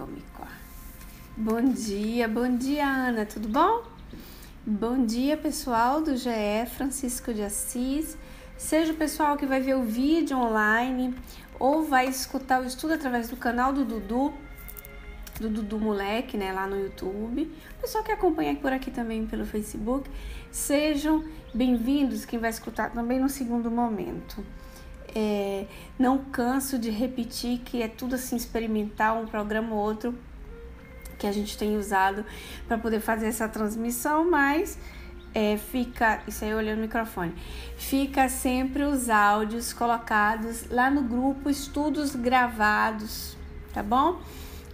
cômico. Bom dia, Ana, tudo bom? Bom dia, pessoal do GE Francisco de Assis. Seja o pessoal que vai ver o vídeo online ou vai escutar o estudo através do canal do Dudu Moleque, né, lá no YouTube. O pessoal que acompanha por aqui também pelo Facebook, sejam bem-vindos, quem vai escutar também no segundo momento. Não canso de repetir que é tudo assim experimental, um programa ou outro que a gente tem usado para poder fazer essa transmissão, mas fica, isso aí olhando o microfone, fica sempre os áudios colocados lá no grupo Estudos Gravados, tá bom?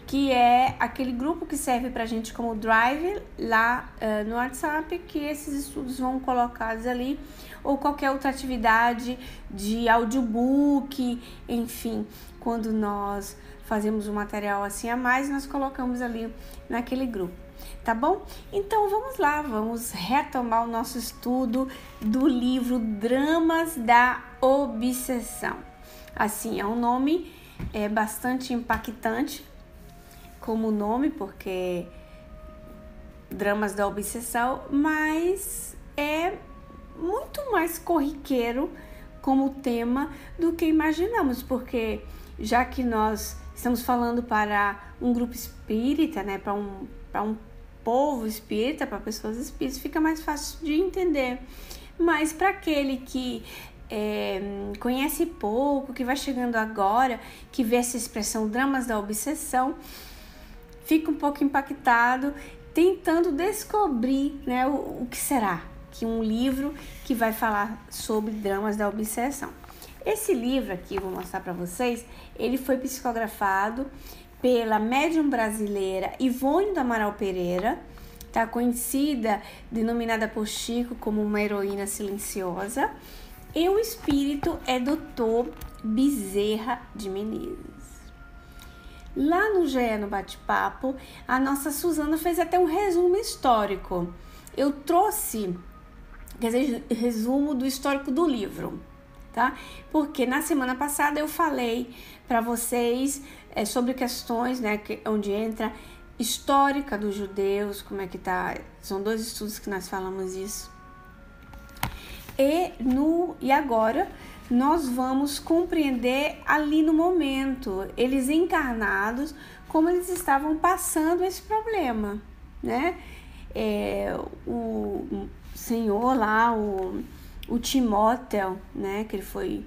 Que é aquele grupo que serve pra gente como drive lá no WhatsApp, que esses estudos vão colocados ali, ou qualquer outra atividade de audiobook, enfim, quando nós fazemos um material assim a mais, nós colocamos ali naquele grupo, tá bom? Então vamos lá, vamos retomar o nosso estudo do livro Dramas da Obsessão. Assim, é um nome bastante impactante como nome, porque Dramas da Obsessão, mas é muito mais corriqueiro como tema do que imaginamos, porque já que nós estamos falando para um grupo espírita, né, para um povo espírita, para pessoas espíritas, fica mais fácil de entender. Mas para aquele que conhece pouco, que vai chegando agora, que vê essa expressão Dramas da Obsessão, fica um pouco impactado, tentando descobrir, né, o que será que um livro que vai falar sobre dramas da obsessão. Esse livro aqui, vou mostrar para vocês, ele foi psicografado pela médium brasileira Ivone do Amaral Pereira, tá, conhecida, denominada por Chico como uma heroína silenciosa, e o espírito é Dr. Bezerra de Menezes. Lá no GE no Bate-Papo, a nossa Suzana fez até um resumo histórico. Eu trouxe, resumo do histórico do livro, tá? Porque na semana passada eu falei para vocês sobre questões, né, onde entra histórica dos judeus, como é que tá, são 2 estudos que nós falamos isso. E agora nós vamos compreender ali no momento, eles encarnados, como eles estavam passando esse problema, né? O senhor lá, o Timóteo, né, que ele foi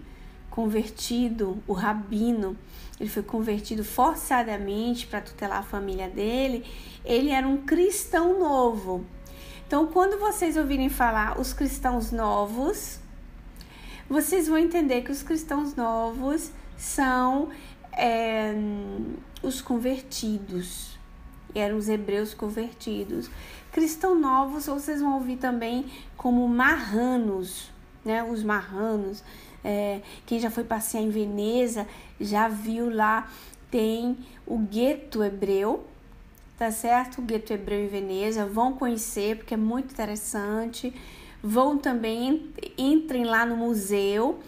convertido, o rabino, ele foi convertido forçadamente para tutelar a família dele, ele era um cristão novo. Então, quando vocês ouvirem falar os cristãos novos, vocês vão entender que os cristãos novos são os convertidos, eram os hebreus convertidos. Cristãos novos, vocês vão ouvir também como marranos, né? Os marranos, quem já foi passear em Veneza, já viu lá, tem o gueto hebreu, tá certo? O gueto hebreu em Veneza, vão conhecer porque é muito interessante. Vão também, entrem lá no museu,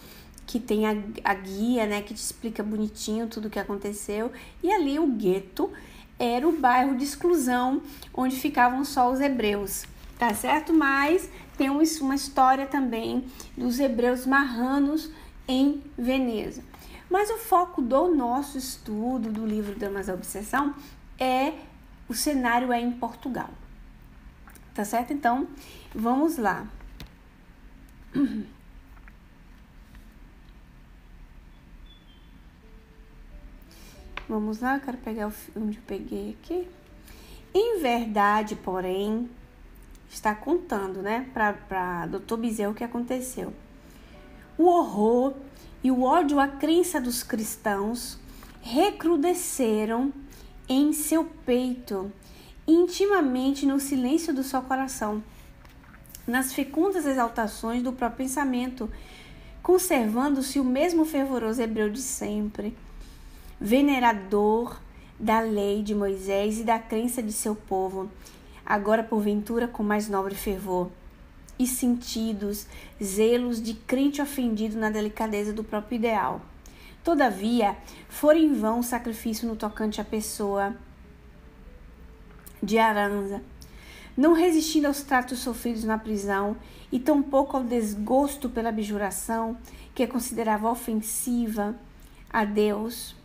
que tem a guia, né, que te explica bonitinho tudo o que aconteceu. E ali o gueto era o bairro de exclusão, onde ficavam só os hebreus, tá certo? Mas tem uma história também dos hebreus marranos em Veneza. Mas o foco do nosso estudo do livro Dramas da Obsessão o cenário é em Portugal, tá certo? Então, vamos lá. Vamos lá, eu quero pegar onde eu peguei aqui. Em verdade, porém, está contando, né, para Dr. Bezerra o que aconteceu. O horror e o ódio à crença dos cristãos recrudesceram em seu peito, intimamente no silêncio do seu coração, nas fecundas exaltações do próprio pensamento, conservando-se o mesmo fervoroso hebreu de sempre, venerador da lei de Moisés e da crença de seu povo, agora porventura com mais nobre fervor, e sentidos, zelos de crente ofendido na delicadeza do próprio ideal. Todavia, fora em vão o sacrifício no tocante à pessoa de Aranza, não resistindo aos tratos sofridos na prisão e tampouco ao desgosto pela abjuração, que considerava ofensiva a Deus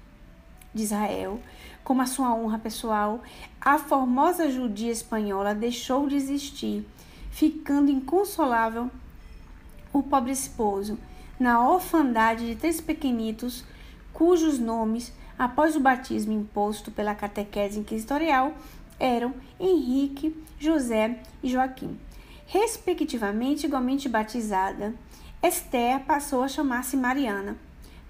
de Israel, como a sua honra pessoal, a formosa judia espanhola deixou de existir, ficando inconsolável o pobre esposo, na orfandade de 3 pequenitos, cujos nomes, após o batismo imposto pela catequese inquisitorial, eram Henrique, José e Joaquim. Respectivamente, igualmente batizada, Esther passou a chamar-se Mariana,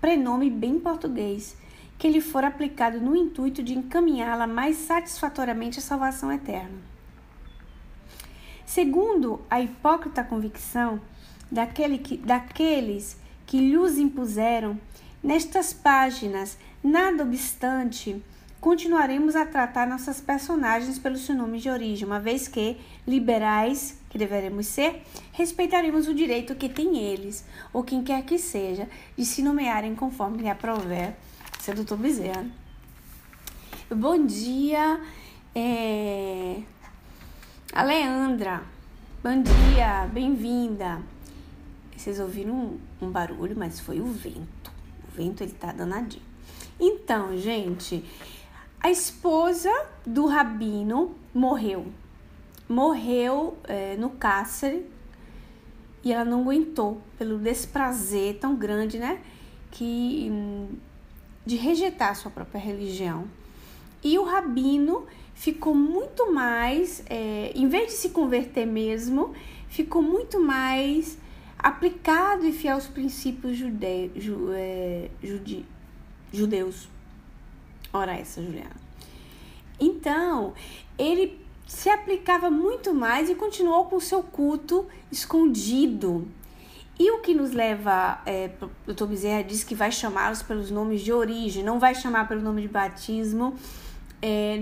prenome bem português, que lhe fora aplicado no intuito de encaminhá-la mais satisfatoriamente à salvação eterna. Segundo a hipócrita convicção daqueles que lhes impuseram, nestas páginas, nada obstante, continuaremos a tratar nossas personagens pelo seu nome de origem, uma vez que, liberais, que deveremos ser, respeitaremos o direito que têm eles, ou quem quer que seja, de se nomearem conforme lhe aprouver. Esse é o Dr. Bezerra. Bom dia, a Leandra. Bom dia, bem-vinda. Vocês ouviram um barulho, mas foi o vento. O vento, ele tá danadinho. Então, gente, a esposa do rabino morreu no cárcere e ela não aguentou pelo desprazer tão grande, né, de rejeitar a sua própria religião. E o rabino ficou muito mais, em vez de se converter mesmo, ficou muito mais aplicado e fiel aos princípios judeus. Ora essa, Juliana. Então, ele se aplicava muito mais e continuou com o seu culto escondido. E o que nos leva, o Dr. Bezerra diz que vai chamá-los pelos nomes de origem, não vai chamar pelo nome de batismo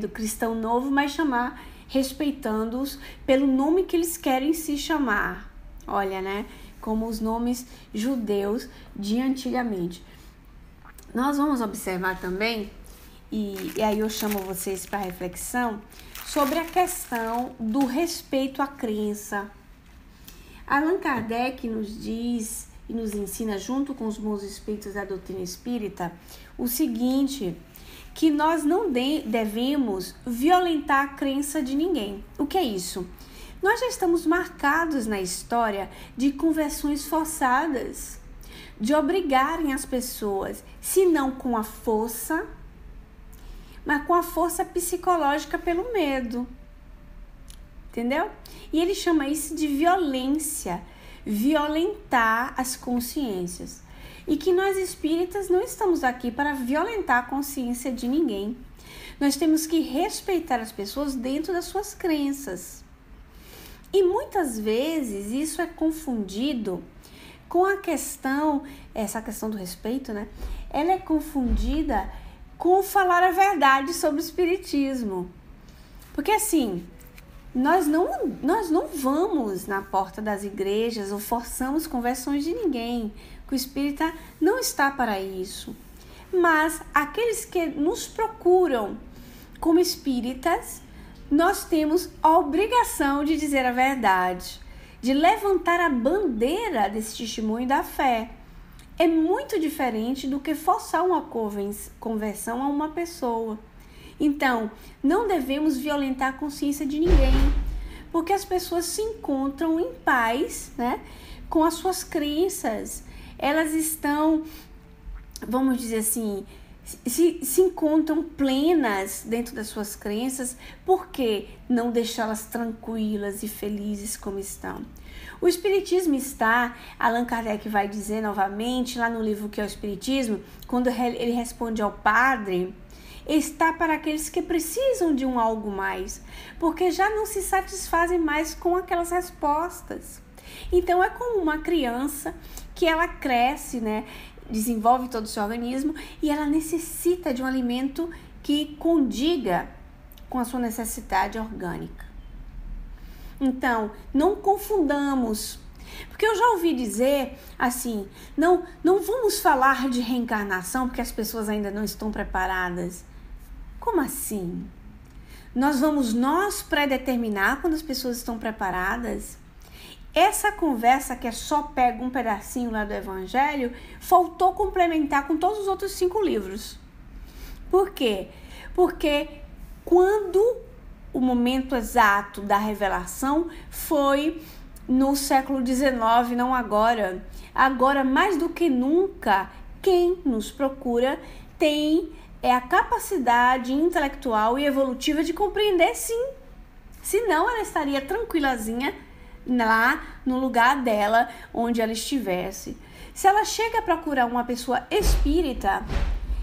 do cristão novo, mas chamar respeitando-os pelo nome que eles querem se chamar. Olha, né? Como os nomes judeus de antigamente. Nós vamos observar também, e aí eu chamo vocês para reflexão, sobre a questão do respeito à crença. Allan Kardec nos diz e nos ensina, junto com os bons espíritos da doutrina espírita, o seguinte, que nós não devemos violentar a crença de ninguém. O que é isso? Nós já estamos marcados na história de conversões forçadas, de obrigarem as pessoas, se não com a força, mas com a força psicológica pelo medo. Entendeu? E ele chama isso de violência, violentar as consciências. E que nós espíritas não estamos aqui para violentar a consciência de ninguém. Nós temos que respeitar as pessoas dentro das suas crenças. E muitas vezes isso é confundido com a questão, essa questão do respeito, né? Ela é confundida com falar a verdade sobre o espiritismo. Porque assim, nós não vamos na porta das igrejas ou forçamos conversões de ninguém, que o espírita não está para isso. Mas aqueles que nos procuram como espíritas, nós temos a obrigação de dizer a verdade, de levantar a bandeira desse testemunho da fé. É muito diferente do que forçar uma conversão a uma pessoa. Então, não devemos violentar a consciência de ninguém, porque as pessoas se encontram em paz, né, com as suas crenças. Elas estão, vamos dizer assim, se encontram plenas dentro das suas crenças. Por que não deixá-las tranquilas e felizes como estão? O Espiritismo está, Allan Kardec vai dizer novamente, lá no livro que é o Espiritismo, quando ele responde ao padre, está para aqueles que precisam de um algo mais, porque já não se satisfazem mais com aquelas respostas. Então é como uma criança que ela cresce, né, desenvolve todo o seu organismo e ela necessita de um alimento que condiga com a sua necessidade orgânica. Então, não confundamos, porque eu já ouvi dizer assim, não vamos falar de reencarnação porque as pessoas ainda não estão preparadas. Como assim? Nós predeterminar quando as pessoas estão preparadas? Essa conversa que é só pega um pedacinho lá do Evangelho, faltou complementar com todos os outros 5 livros. Por quê? Porque quando o momento exato da revelação foi no século XIX, não agora. Agora, mais do que nunca, quem nos procura tem a capacidade intelectual e evolutiva de compreender, sim. Senão, ela estaria tranquilazinha lá no lugar dela, onde ela estivesse. Se ela chega a procurar uma pessoa espírita,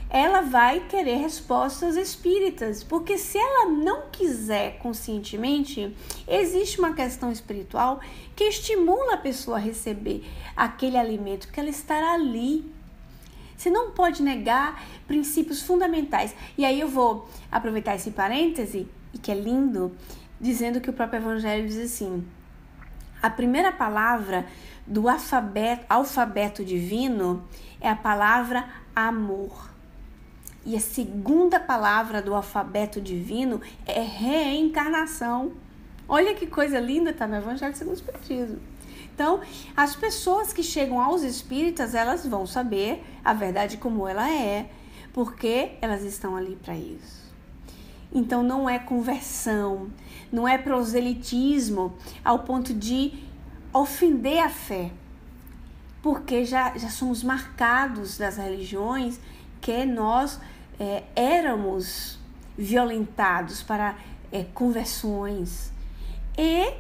ela vai querer respostas espíritas, porque se ela não quiser conscientemente, existe uma questão espiritual que estimula a pessoa a receber aquele alimento, porque ela estará ali. Você não pode negar princípios fundamentais. E aí eu vou aproveitar esse parêntese, e que é lindo, dizendo que o próprio Evangelho diz assim: a primeira palavra do alfabeto divino é a palavra amor. E a segunda palavra do alfabeto divino é reencarnação. Olha que coisa linda, tá no Evangelho segundo o Espiritismo. Então, as pessoas que chegam aos espíritas, elas vão saber a verdade como ela é, porque elas estão ali para isso. Então, não é conversão, não é proselitismo ao ponto de ofender a fé, porque já somos marcados das religiões que nós éramos violentados para conversões e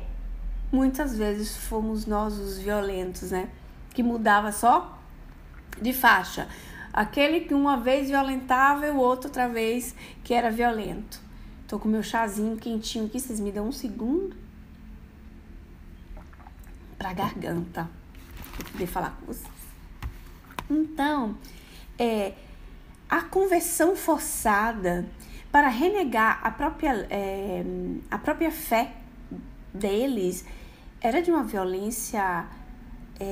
muitas vezes fomos nós os violentos, né? Que mudava só de faixa. Aquele que uma vez violentava e o outro outra vez que era violento. Tô com meu chazinho quentinho aqui, vocês me dão um segundo pra garganta, pra poder falar com vocês. Então, a conversão forçada para renegar a própria fé deles era de uma violência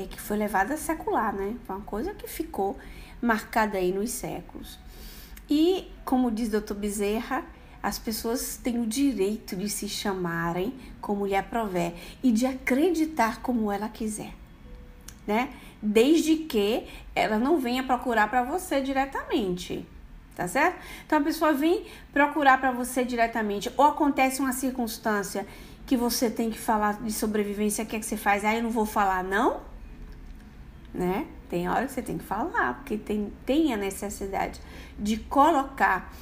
que foi levada a secular, né? Foi uma coisa que ficou marcada aí nos séculos. E, como diz Dr. Bezerra, as pessoas têm o direito de se chamarem como lhe aprover e de acreditar como ela quiser, né? Desde que ela não venha procurar para você diretamente, tá certo? Então, a pessoa vem procurar para você diretamente, ou acontece uma circunstância que você tem que falar de sobrevivência, o que é que você faz? Eu não vou falar, não? Né? Tem hora que você tem que falar, porque tem a necessidade de colocar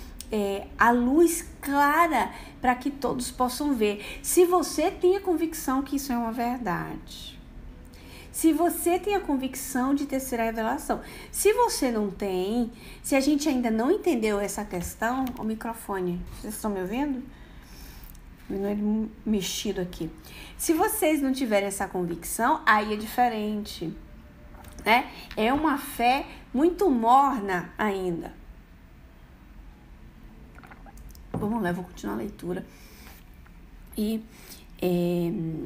a luz clara para que todos possam ver. Se você tem a convicção que isso é uma verdade, se você tem a convicção de terceira revelação, se você não tem, se a gente ainda não entendeu essa questão, o microfone, vocês estão me ouvindo? Ele mexido aqui. Se vocês não tiverem essa convicção, aí é diferente, né? É uma fé muito morna ainda. Vamos lá, eu vou continuar a leitura. E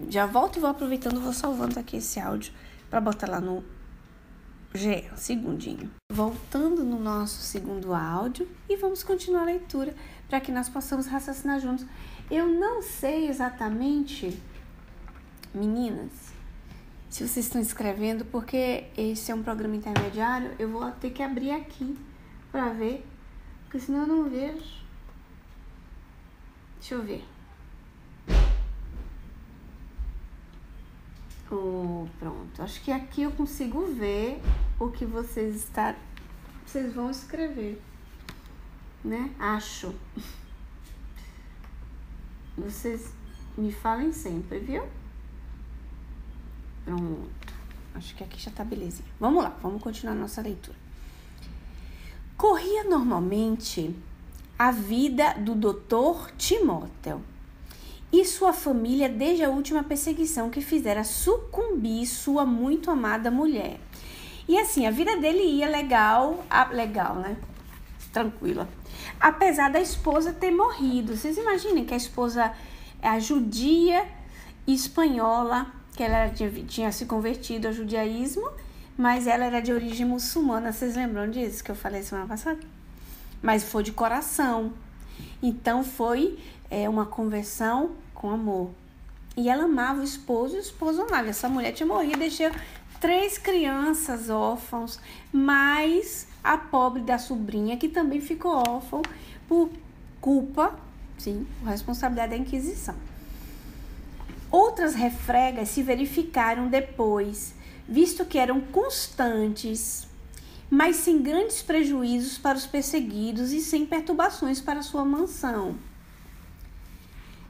já volto e vou aproveitando, vou salvando aqui esse áudio para botar lá no GE, um segundinho. Voltando no nosso segundo áudio e vamos continuar a leitura para que nós possamos raciocinar juntos. Eu não sei exatamente, meninas, se vocês estão escrevendo, porque esse é um programa intermediário, eu vou ter que abrir aqui para ver, porque senão eu não vejo. Deixa eu ver. Pronto, acho que aqui eu consigo ver o que vocês vão escrever, né? Acho. Vocês me falem sempre, viu? Pronto. Acho que aqui já tá belezinha. Vamos lá, vamos continuar a nossa leitura. Corria normalmente a vida do Dr. Timóteo e sua família desde a última perseguição que fizera sucumbir sua muito amada mulher. E assim, a vida dele ia legal, né? Tranquila. Apesar da esposa ter morrido. Vocês imaginem que a esposa é a judia espanhola, que ela tinha se convertido ao judaísmo, mas ela era de origem muçulmana. Vocês lembram disso que eu falei semana passada? Mas foi de coração. Então foi uma conversão com amor. E ela amava o esposo e o esposo amava. Essa mulher tinha morrido, deixou 3 crianças órfãos, mais a pobre da sobrinha, que também ficou órfã por culpa, sim, por responsabilidade da Inquisição. Outras refregas se verificaram depois, visto que eram constantes, mas sem grandes prejuízos para os perseguidos e sem perturbações para sua mansão.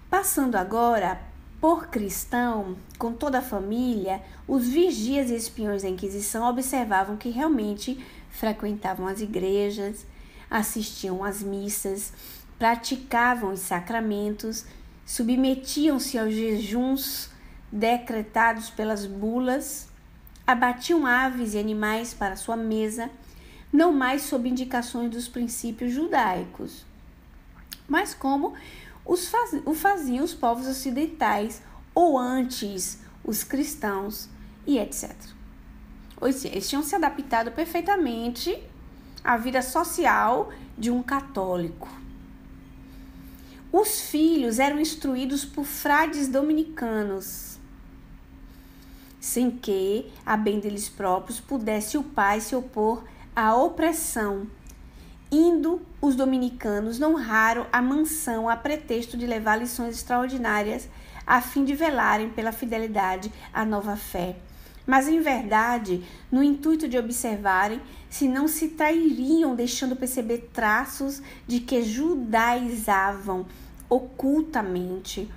Passando agora por cristão, com toda a família, os vigias e espiões da Inquisição observavam que realmente frequentavam as igrejas, assistiam às missas, praticavam os sacramentos, submetiam-se aos jejuns decretados pelas bulas, abatiam aves e animais para sua mesa, não mais sob indicações dos princípios judaicos, mas como o faziam os povos ocidentais ou antes os cristãos e etc. Ou seja, eles tinham se adaptado perfeitamente à vida social de um católico. Os filhos eram instruídos por frades dominicanos, sem que, a bem deles próprios, pudesse o pai se opor à opressão, indo os dominicanos, não raro, à mansão a pretexto de levar lições extraordinárias a fim de velarem pela fidelidade à nova fé. Mas, em verdade, no intuito de observarem se não se trairiam, deixando perceber traços de que judaizavam ocultamente,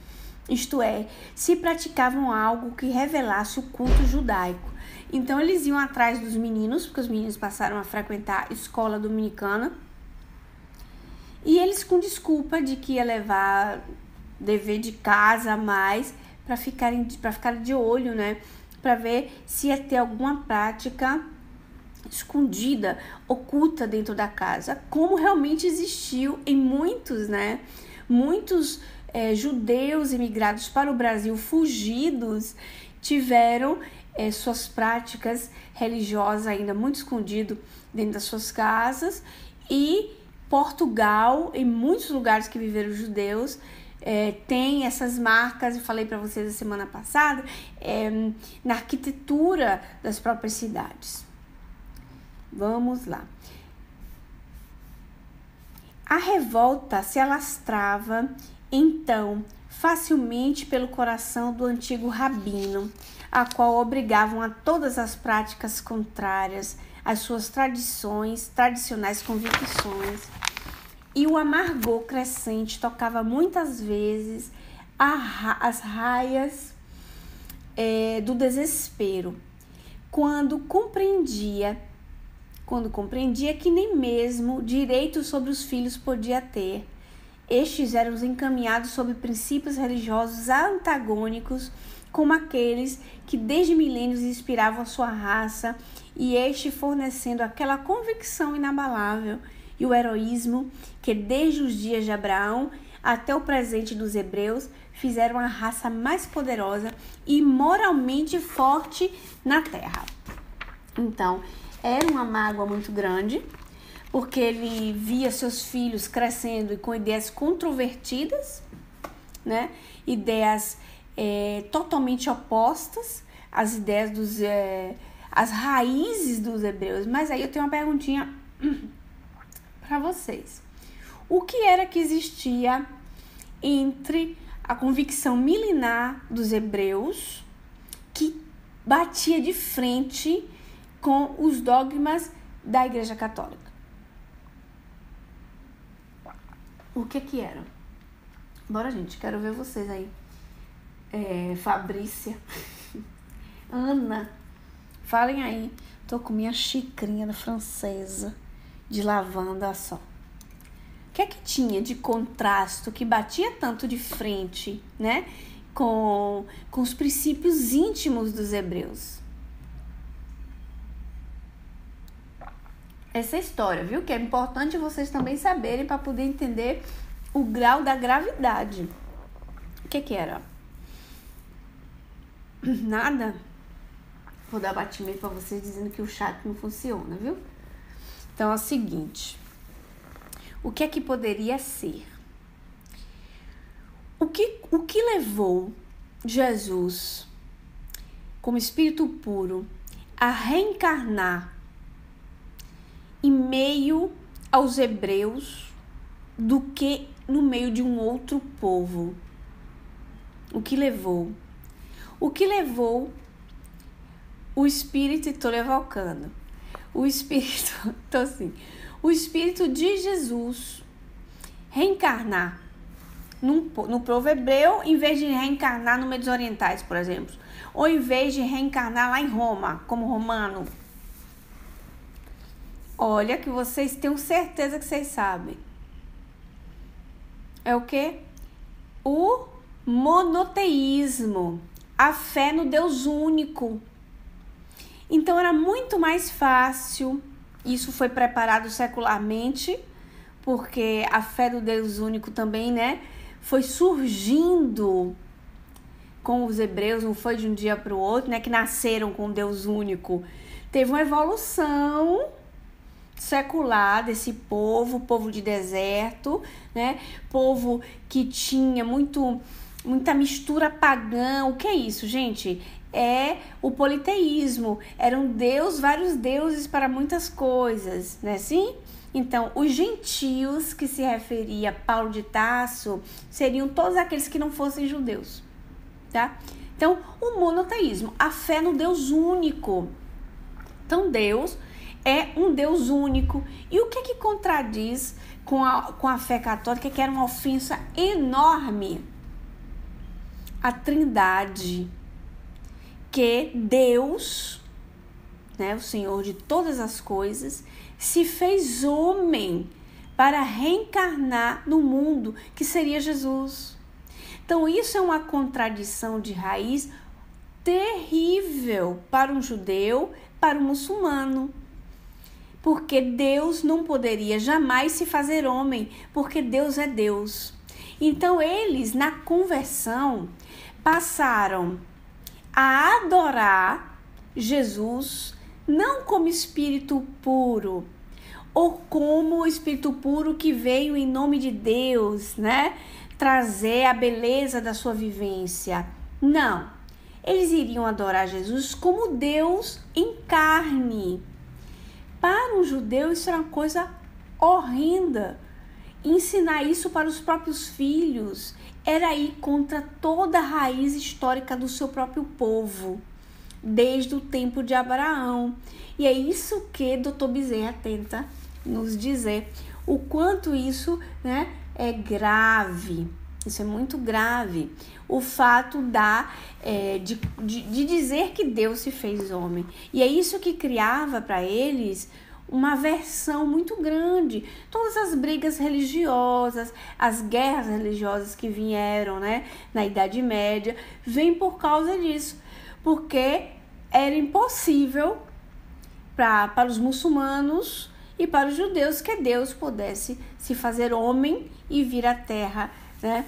isto é, se praticavam algo que revelasse o culto judaico. Então, eles iam atrás dos meninos, porque os meninos passaram a frequentar a escola dominicana, e eles, com desculpa de que ia levar dever de casa a mais, para ficar de olho, né? Para ver se ia ter alguma prática escondida, oculta dentro da casa, como realmente existiu em muitos, né? Muitos judeus imigrados para o Brasil, fugidos, tiveram suas práticas religiosas ainda muito escondido dentro das suas casas. E Portugal, em muitos lugares que viveram judeus, tem essas marcas, eu falei para vocês a semana passada, na arquitetura das próprias cidades. Vamos lá. A revolta se alastrava, então, facilmente pelo coração do antigo rabino, a qual obrigavam a todas as práticas contrárias às suas tradicionais convicções. E o amargor crescente tocava muitas vezes as raias do desespero, quando compreendia que nem mesmo direito sobre os filhos podia ter. Estes eram encaminhados sob princípios religiosos antagônicos, como aqueles que desde milênios inspiravam a sua raça, e este fornecendo aquela convicção inabalável e o heroísmo que desde os dias de Abraão até o presente dos hebreus fizeram a raça mais poderosa e moralmente forte na terra. Então, era uma mágoa muito grande, porque ele via seus filhos crescendo e com ideias controvertidas, né? Ideias totalmente opostas às ideias às raízes dos hebreus. Mas aí eu tenho uma perguntinha para vocês. O que era que existia entre a convicção milenar dos hebreus, que batia de frente com os dogmas da Igreja Católica? O que era? Bora, gente, quero ver vocês aí. Fabrícia, Ana, falem aí. Tô com minha xicrinha francesa de lavanda só. O que tinha de contraste, que batia tanto de frente, né, com os princípios íntimos dos hebreus? Essa história, viu? Que é importante vocês também saberem para poder entender o grau da gravidade. O que era? Nada? Vou dar batimento para vocês dizendo que o chat não funciona, viu? Então é o seguinte. O que poderia ser? O que levou Jesus, como Espírito puro, a reencarnar em meio aos hebreus do que no meio de um outro povo? O que levou? O que levou o Espírito, estou levocando, o Espírito, o Espírito de Jesus reencarnar no povo hebreu, em vez de reencarnar no meio dos orientais, por exemplo, ou em vez de reencarnar lá em Roma, como romano? Olha, que vocês tenham certeza que vocês sabem. É o quê? O monoteísmo, a fé no Deus único. Então era muito mais fácil, isso foi preparado secularmente, porque a fé do Deus único também, né, foi surgindo com os hebreus, não foi de um dia para o outro, né, que nasceram com o Deus único. Teve uma evolução secular desse povo de deserto, né, povo que tinha muita mistura pagã. O que é isso, gente? É o politeísmo. Eram vários deuses para muitas coisas, né? Sim? Então, os gentios que se referia Paulo de Tarso seriam todos aqueles que não fossem judeus, tá? Então, o monoteísmo, a fé no Deus único. Então, Deus é um Deus único. E o que contradiz com a fé católica, que era uma ofensa enorme? A Trindade, que Deus, né, o Senhor de todas as coisas, se fez homem para reencarnar no mundo, que seria Jesus. Então isso é uma contradição de raiz terrível para um judeu, para um muçulmano. Porque Deus não poderia jamais se fazer homem, porque Deus é Deus. Então eles, na conversão, passaram a adorar Jesus não como Espírito puro, ou como o Espírito puro que veio em nome de Deus, né, trazer a beleza da sua vivência. Não, eles iriam adorar Jesus como Deus em carne. Para um judeu isso era uma coisa horrenda. Ensinar isso para os próprios filhos era ir contra toda a raiz histórica do seu próprio povo, desde o tempo de Abraão. E é isso que Dr. Bezerra tenta nos dizer, o quanto isso, né, é grave. Isso é muito grave. O fato de dizer que Deus se fez homem. E é isso que criava para eles uma aversão muito grande. Todas as brigas religiosas, as guerras religiosas que vieram, né, na Idade Média, vêm por causa disso. Porque era impossível para os muçulmanos e para os judeus que Deus pudesse se fazer homem e vir à Terra, né?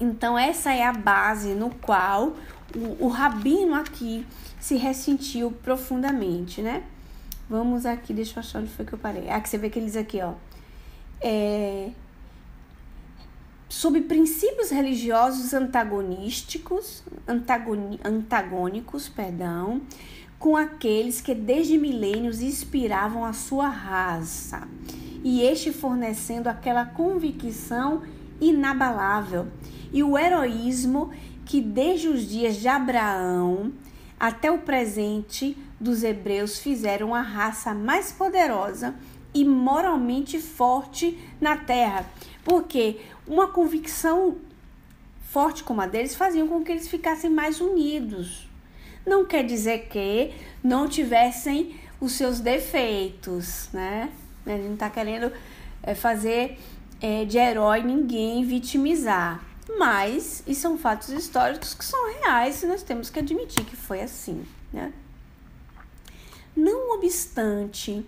Então essa é a base no qual o rabino aqui se ressentiu profundamente, né? Vamos aqui, deixa eu achar onde foi que eu parei. Que você vê que eles aqui, ó. Sob princípios religiosos antagônicos, com aqueles que desde milênios inspiravam a sua raça, e este fornecendo aquela convicção inabalável e o heroísmo que desde os dias de Abraão até o presente dos hebreus fizeram a raça mais poderosa e moralmente forte na terra. Porque uma convicção forte como a deles faziam com que eles ficassem mais unidos. Não quer dizer que não tivessem os seus defeitos, né? A gente não está querendo fazer de herói ninguém, vitimizar. Mas isso são fatos históricos que são reais e nós temos que admitir que foi assim, né? Não obstante,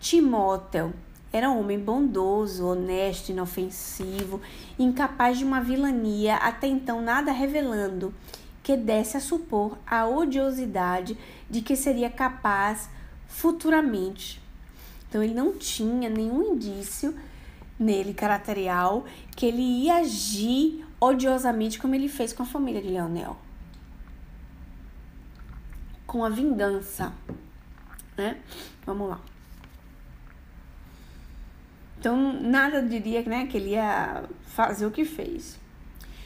Timóteo era um homem bondoso, honesto, inofensivo, incapaz de uma vilania, até então nada revelando, que desse a supor a odiosidade de que seria capaz futuramente. Então ele não tinha nenhum indício nele caracterial que ele ia agir odiosamente como ele fez com a família de Leonel. Com a vingança, né? Vamos lá. Então, nada diria, né, que ele ia fazer o que fez.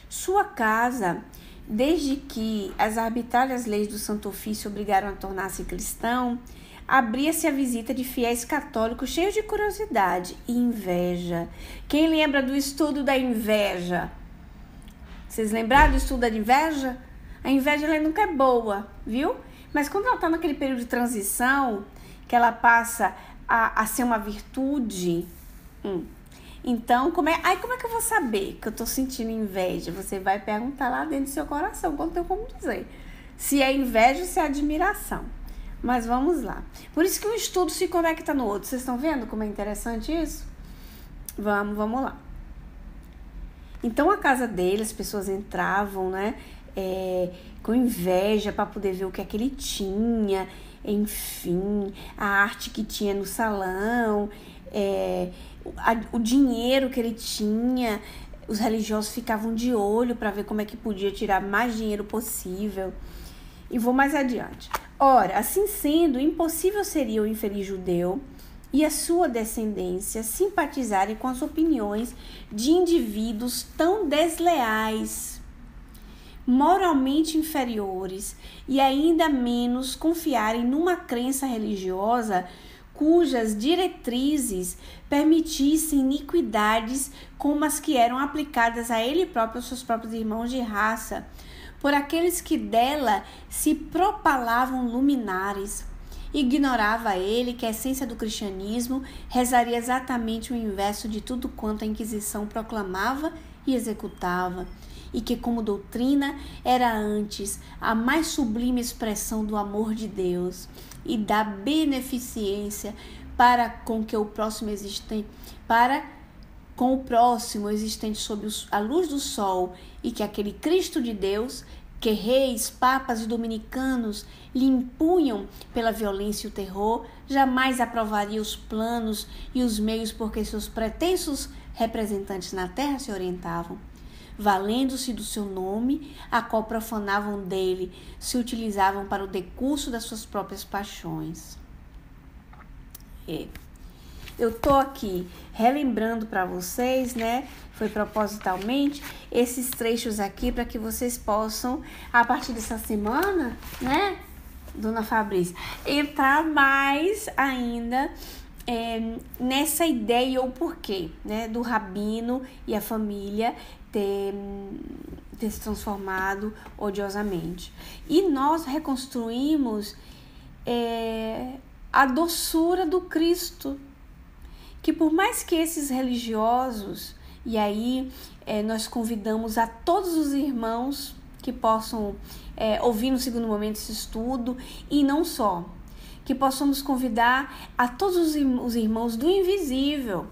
Sua casa, desde que as arbitrárias leis do Santo Ofício obrigaram a tornar-se cristão, abria-se a visita de fiéis católicos cheios de curiosidade e inveja. Quem lembra do estudo da inveja? Vocês lembraram do estudo da inveja? A inveja ela nunca é boa, viu? Mas quando ela está naquele período de transição, que ela passa a ser uma virtude, então, como é que eu vou saber que eu tô sentindo inveja? Você vai perguntar lá dentro do seu coração, quando tem como dizer. Se é inveja ou se é admiração. Mas vamos lá. Por isso que um estudo se conecta no outro. Vocês estão vendo como é interessante isso? Vamos lá. Então, a casa dele, as pessoas entravam, né? Com inveja para poder ver o que é que ele tinha. Enfim, a arte que tinha no salão, o dinheiro que ele tinha. Os religiosos ficavam de olho para ver como é que podia tirar mais dinheiro possível. E vou mais adiante. Ora, assim sendo, impossível seria o infeliz judeu e a sua descendência simpatizarem com as opiniões de indivíduos tão desleais, moralmente inferiores, e ainda menos confiarem numa crença religiosa cujas diretrizes permitissem iniquidades como as que eram aplicadas a ele próprio e aos seus próprios irmãos de raça, por aqueles que dela se propalavam luminares. Ignorava ele que a essência do cristianismo rezaria exatamente o inverso de tudo quanto a Inquisição proclamava e executava, e que como doutrina era antes a mais sublime expressão do amor de Deus e da beneficência para com o próximo existente sob a luz do sol, e que aquele Cristo de Deus, que reis, papas e dominicanos lhe impunham pela violência e o terror, jamais aprovaria os planos e os meios por que seus pretensos representantes na terra se orientavam. Valendo-se do seu nome, a qual profanavam dele, se utilizavam para o decurso das suas próprias paixões. Eu tô aqui relembrando para vocês, né? Foi propositalmente esses trechos aqui para que vocês possam, a partir dessa semana, né, Dona Fabrícia, entrar mais ainda nessa ideia ou porquê, né, do rabino e a família ter se transformado odiosamente. E nós reconstruímos a doçura do Cristo, que por mais que esses religiosos, e aí nós convidamos a todos os irmãos que possam ouvir no segundo momento esse estudo, e não só, que possamos convidar a todos os irmãos do invisível,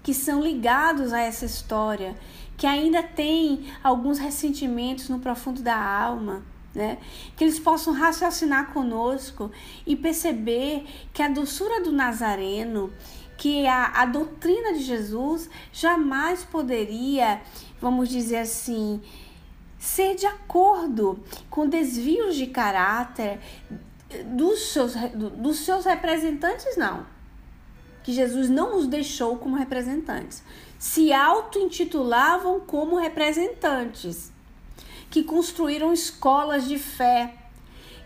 que são ligados a essa história, que ainda têm alguns ressentimentos no profundo da alma, né? Que eles possam raciocinar conosco e perceber que a doçura do Nazareno, que a doutrina de Jesus jamais poderia, vamos dizer assim, ser de acordo com desvios de caráter dos seus representantes, não. Que Jesus não os deixou como representantes. Se auto-intitulavam como representantes, que construíram escolas de fé,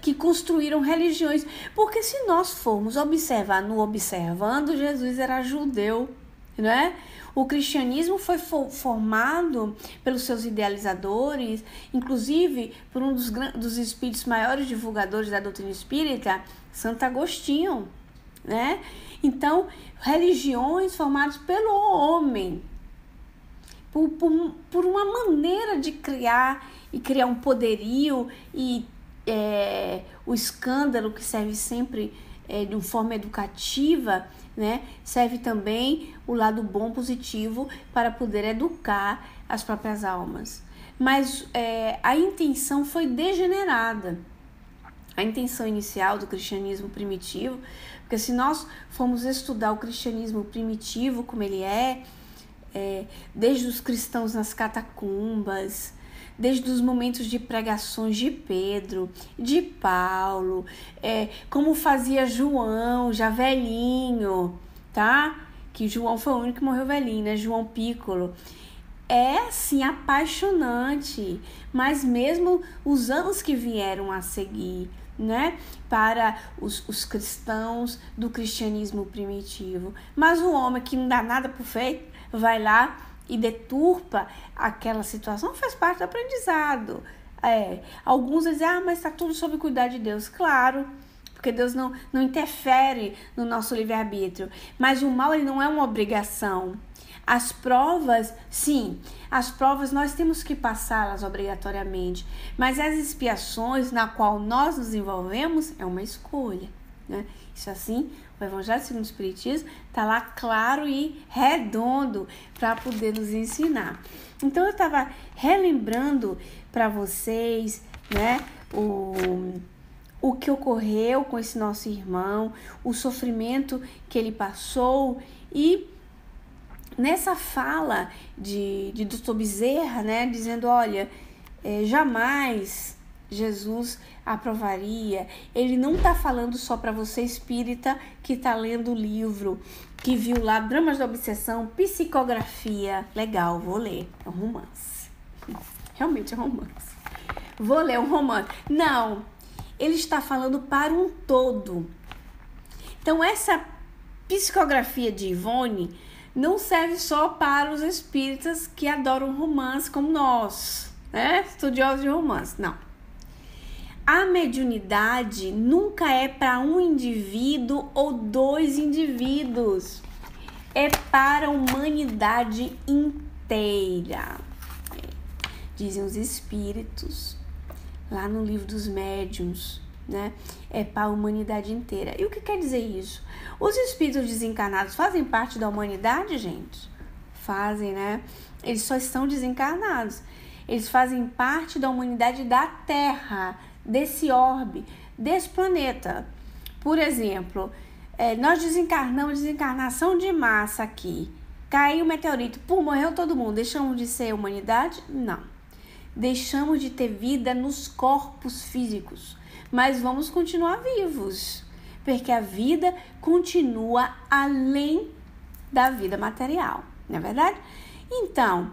que construíram religiões. Porque se nós formos observar no Observando, Jesus era judeu, né? O cristianismo foi formado pelos seus idealizadores, inclusive por um dos espíritos maiores divulgadores da doutrina espírita, Santo Agostinho, né? Então, religiões formadas pelo homem, por uma maneira de criar um poderio e o escândalo, que serve sempre de uma forma educativa, né? Serve também o lado bom, positivo, para poder educar as próprias almas. Mas a intenção foi degenerada. A intenção inicial do cristianismo primitivo, porque se nós formos estudar o cristianismo primitivo como ele desde os cristãos nas catacumbas, desde os momentos de pregações de Pedro, de Paulo, como fazia João, já velhinho, tá? Que João foi o único que morreu velhinho, né? João Piccolo. É, assim, apaixonante, mas mesmo os anos que vieram a seguir, né? Para os cristãos do cristianismo primitivo. Mas o homem que não dá nada por feito, vai lá e deturpa aquela situação, faz parte do aprendizado. Alguns dizem, mas está tudo sob cuidado de Deus. Claro, porque Deus não interfere no nosso livre-arbítrio. Mas o mal, ele não é uma obrigação. As provas, sim, as provas nós temos que passá-las obrigatoriamente. Mas as expiações na qual nós nos envolvemos é uma escolha, né? Isso assim, o Evangelho segundo o Espiritismo está lá claro e redondo para poder nos ensinar. Então eu estava relembrando para vocês, né, o que ocorreu com esse nosso irmão, o sofrimento que ele passou. E nessa fala de Dr. Bezerra, né, dizendo, olha, jamais Jesus aprovaria. Ele não está falando só para você espírita que está lendo o livro, que viu lá Dramas da Obsessão, Psicografia. Legal, vou ler. É um romance. Realmente é um romance. Vou ler um romance. Não, ele está falando para um todo. Então, essa psicografia de Ivone não serve só para os espíritas que adoram romance como nós, né? Estudiosos de romance. Não. A mediunidade nunca é para um indivíduo ou dois indivíduos. É para a humanidade inteira. Dizem os espíritos, lá no livro dos médiuns, né? É para a humanidade inteira. E o que quer dizer isso? Os espíritos desencarnados fazem parte da humanidade, gente? Fazem, né? Eles só estão desencarnados. Eles fazem parte da humanidade da Terra, desse orbe, desse planeta. Por exemplo, nós desencarnamos, desencarnação de massa aqui. Caiu um meteorito, morreu todo mundo. Deixamos de ser humanidade? Não. Deixamos de ter vida nos corpos físicos. Mas vamos continuar vivos. Porque a vida continua além da vida material. Não é verdade? Então,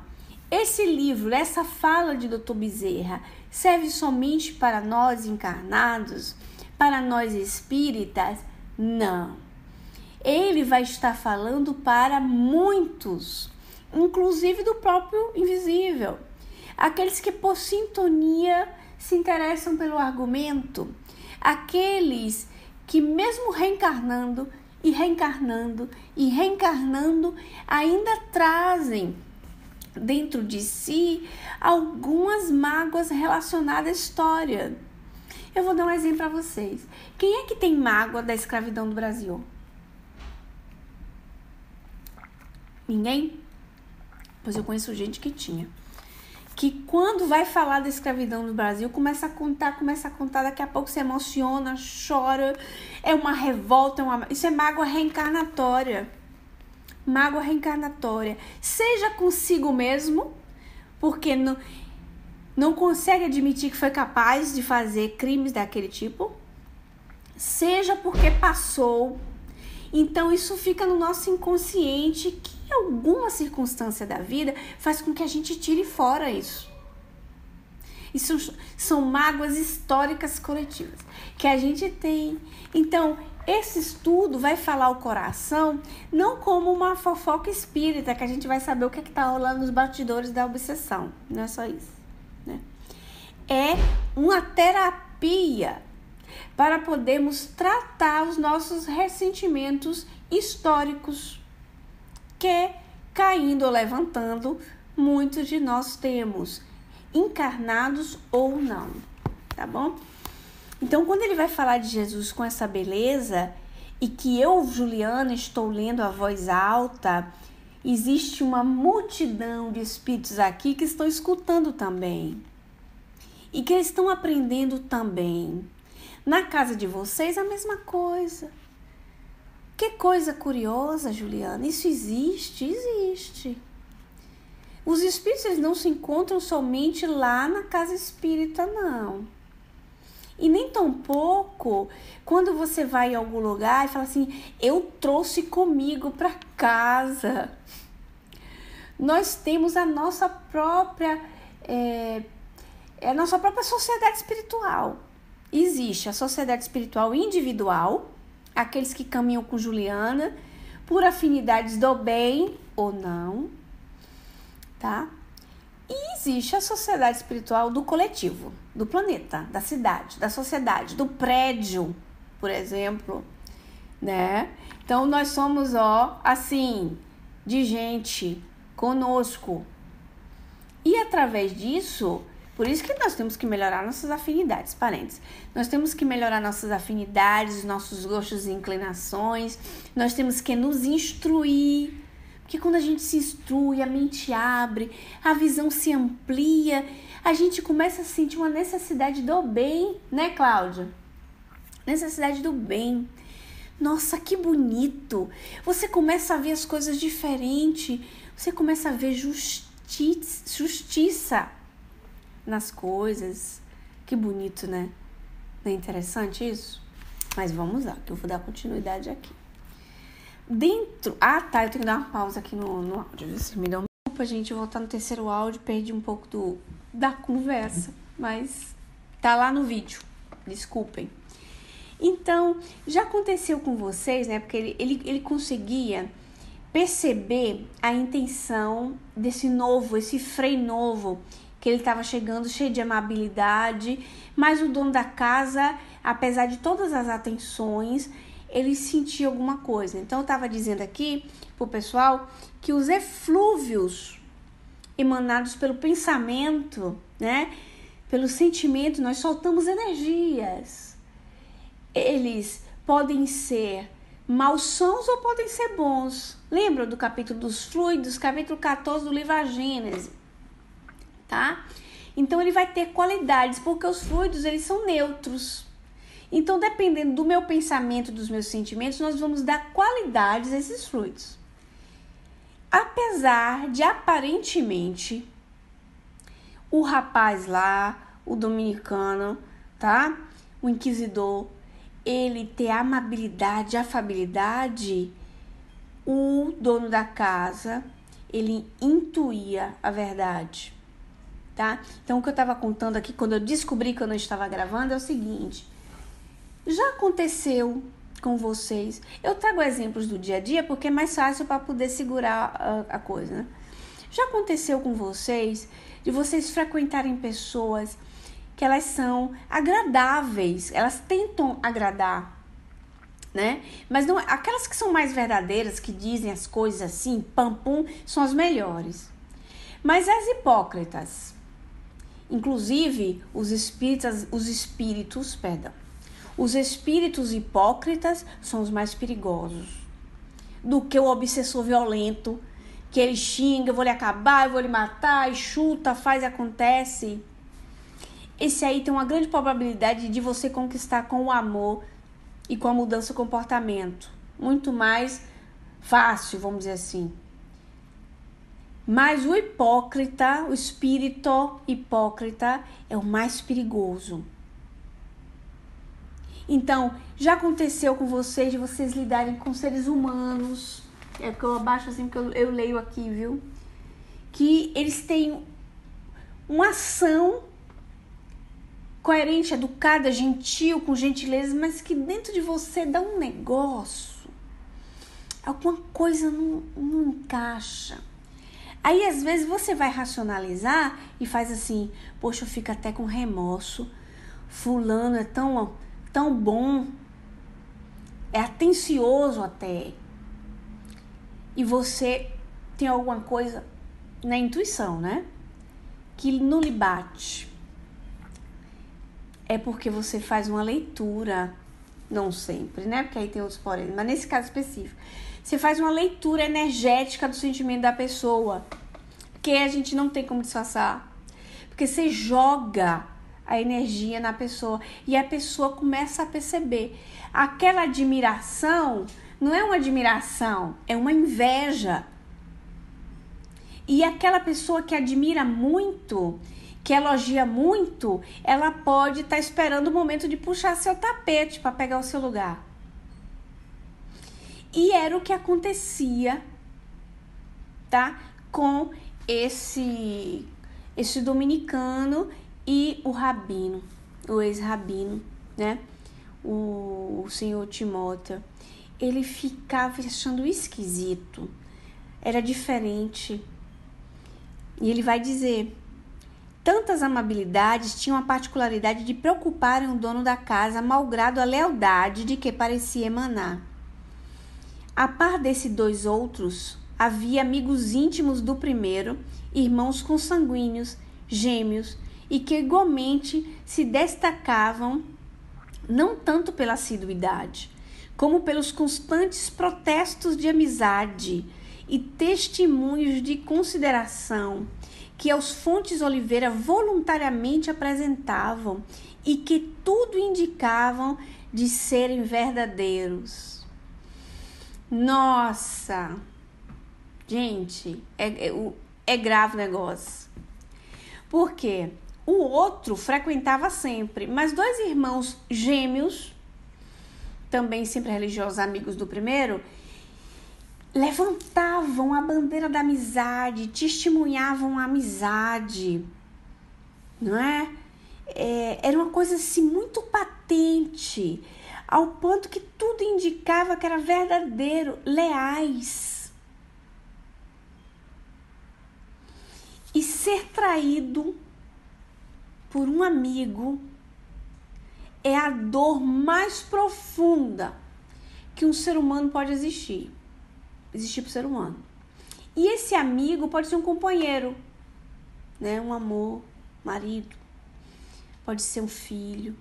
esse livro, essa fala de Dr. Bezerra, serve somente para nós encarnados, para nós espíritas? Não. Ele vai estar falando para muitos, inclusive do próprio invisível. Aqueles que por sintonia se interessam pelo argumento. Aqueles que mesmo reencarnando e reencarnando e reencarnando, ainda trazem dentro de si algumas mágoas relacionadas à história. Eu vou dar um exemplo para vocês. Quem é que tem mágoa da escravidão do Brasil? Ninguém? Pois eu conheço gente que tinha. Que quando vai falar da escravidão no Brasil, começa a contar, daqui a pouco se emociona, chora, é uma revolta, isso é mágoa reencarnatória. Mágoa reencarnatória. Seja consigo mesmo, porque não consegue admitir que foi capaz de fazer crimes daquele tipo, seja porque passou. Então isso fica no nosso inconsciente, que alguma circunstância da vida faz com que a gente tire fora isso. Isso são mágoas históricas coletivas que a gente tem. Então, esse estudo vai falar o coração não como uma fofoca espírita, que a gente vai saber o que está rolando nos bastidores da obsessão. Não é só isso, né? É uma terapia para podermos tratar os nossos ressentimentos históricos que, caindo ou levantando, muitos de nós temos, encarnados ou não, tá bom? Então, quando ele vai falar de Jesus com essa beleza, e que eu, Juliana, estou lendo a voz alta, existe uma multidão de espíritos aqui que estão escutando também, e que estão aprendendo também. Na casa de vocês, a mesma coisa. Que coisa curiosa, Juliana. Isso existe? Existe. espíritos eles não se encontram somente lá na casa espírita, não. E nem tampouco quando você vai em algum lugar e fala assim, eu trouxe comigo para casa. Nós temos a nossa própria sociedade espiritual. Existe a sociedade espiritual individual, aqueles que caminham com Juliana por afinidades do bem ou não, tá? E existe a sociedade espiritual do coletivo, do planeta, da cidade, da sociedade, do prédio, por exemplo, né? Então, nós somos, assim, de gente conosco. E através disso, por isso que nós temos que melhorar nossas afinidades, parênteses. Nós temos que melhorar nossas afinidades, nossos gostos e inclinações. Nós temos que nos instruir. Porque quando a gente se instrui, a mente abre, a visão se amplia, a gente começa a sentir uma necessidade do bem, né, Cláudia? Necessidade do bem. Nossa, que bonito! Você começa a ver as coisas diferente, você começa a ver justiça nas coisas. Que bonito, né? Não é interessante isso? Mas vamos lá, que eu vou dar continuidade aqui. Eu tenho que dar uma pausa aqui no áudio. Vocês me dão desculpa, gente, eu vou voltar no terceiro áudio, perdi um pouco da conversa, mas tá lá no vídeo, desculpem. Então, já aconteceu com vocês, né, porque ele conseguia perceber a intenção esse Frei novo, que ele estava chegando cheio de amabilidade, mas o dono da casa, apesar de todas as atenções, ele sentia alguma coisa. Então, eu estava dizendo aqui pro pessoal que os eflúvios emanados pelo pensamento, né? Pelo sentimento, nós soltamos energias. Eles podem ser malsãos ou podem ser bons. Lembra do capítulo dos fluidos, capítulo 14 do livro A Gênese, tá? Então, ele vai ter qualidades, porque os fluidos, eles são neutros. Então, dependendo do meu pensamento, dos meus sentimentos, nós vamos dar qualidades a esses fluidos. Apesar de, aparentemente, o rapaz lá, o dominicano, tá? O inquisidor, ele ter amabilidade, afabilidade, o dono da casa, ele intuía a verdade, tá? Então, o que eu estava contando aqui, quando eu descobri que eu não estava gravando, é o seguinte... Já aconteceu com vocês? Eu trago exemplos do dia a dia porque é mais fácil para poder segurar a coisa, né? Já aconteceu com vocês de vocês frequentarem pessoas que elas são agradáveis, elas tentam agradar, né? Mas não, aquelas que são mais verdadeiras, que dizem as coisas assim, pam pum, são as melhores. Mas as hipócritas, inclusive os espíritos hipócritas são os mais perigosos do que o obsessor violento, que ele xinga, eu vou lhe acabar, eu vou lhe matar, e chuta, faz e acontece. Esse aí tem uma grande probabilidade de você conquistar com o amor e com a mudança de comportamento. Muito mais fácil, vamos dizer assim. Mas o hipócrita, o espírito hipócrita é o mais perigoso. Então, já aconteceu com vocês de vocês lidarem com seres humanos, é que eu abaixo assim, porque eu leio aqui, viu? Que eles têm uma ação coerente, educada, gentil, com gentileza, mas que dentro de você dá um negócio, alguma coisa não encaixa. Aí, às vezes, você vai racionalizar e faz assim, poxa, eu fico até com remorso, fulano é tão bom, é atencioso até, e você tem alguma coisa na intuição, né, que não lhe bate. É porque você faz uma leitura, não sempre, né, porque aí tem outros porém, mas nesse caso específico, você faz uma leitura energética do sentimento da pessoa, que a gente não tem como disfarçar, porque você joga a energia na pessoa e a pessoa começa a perceber. Aquela admiração não é uma admiração, é uma inveja. E aquela pessoa que admira muito, que elogia muito, ela pode estar esperando o momento de puxar seu tapete para pegar o seu lugar. E era o que acontecia, tá? Com esse dominicano e o rabino, o ex-rabino, né? O senhor Timóteo. Ele ficava achando esquisito, era diferente. E ele vai dizer: tantas amabilidades tinham a particularidade de preocuparem o dono da casa, malgrado a lealdade de que parecia emanar. A par desses dois outros, havia amigos íntimos do primeiro, irmãos consanguíneos, gêmeos, e que igualmente se destacavam não tanto pela assiduidade, como pelos constantes protestos de amizade e testemunhos de consideração que aos Fontes Oliveira voluntariamente apresentavam e que tudo indicavam de serem verdadeiros. Nossa! Gente, é grave o negócio. Por quê? O outro frequentava sempre, mas dois irmãos gêmeos, também sempre religiosos, amigos do primeiro, levantavam a bandeira da amizade, testemunhavam a amizade, não é? Era uma coisa assim muito patente, ao ponto que tudo indicava que era verdadeiro, leais. E ser traído por um amigo é a dor mais profunda que um ser humano pode existir para o ser humano. E esse amigo pode ser um companheiro, né? Um amor, marido, pode ser um filho.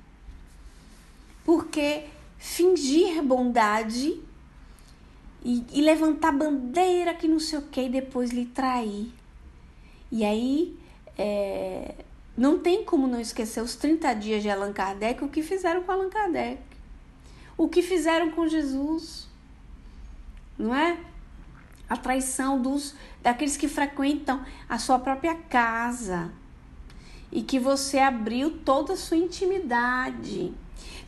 Porque fingir bondade e levantar bandeira que não sei o que e depois lhe trair. E aí, não tem como não esquecer os 30 dias de Allan Kardec, o que fizeram com Allan Kardec, o que fizeram com Jesus, não é? A traição daqueles que frequentam a sua própria casa e que você abriu toda a sua intimidade.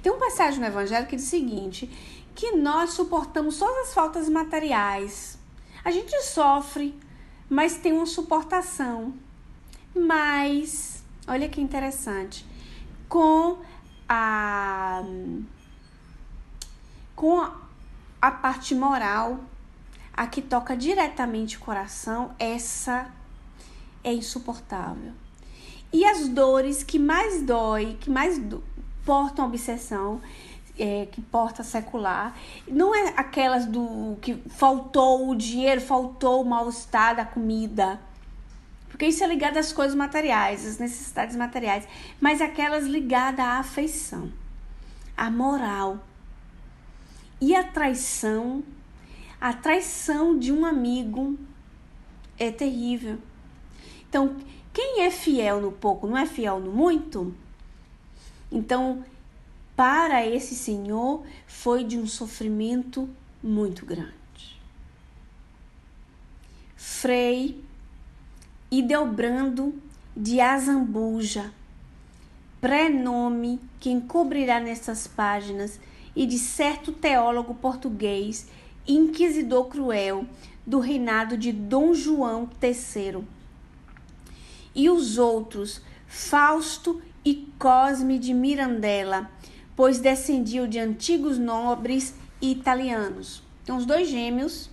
Tem uma passagem no Evangelho que diz o seguinte, que nós suportamos todas as faltas materiais. A gente sofre, mas tem uma suportação. Mas, olha que interessante, com a parte moral, a que toca diretamente o coração, essa é insuportável. E as dores que mais portam obsessão, que porta secular, não é aquelas do que faltou o dinheiro, faltou o mal-estar da comida, porque isso é ligado às coisas materiais, às necessidades materiais, mas aquelas ligadas à afeição, à moral. E a traição de um amigo é terrível. Então, quem é fiel no pouco não é fiel no muito? Então, para esse senhor, foi de um sofrimento muito grande. Frei Ildebrando de Azambuja, prenome que encobrirá nessas páginas, e de certo teólogo português, inquisidor cruel, do reinado de Dom João III. E os outros, Fausto e Cosme de Mirandela, pois descendiam de antigos nobres italianos. Então, os dois gêmeos,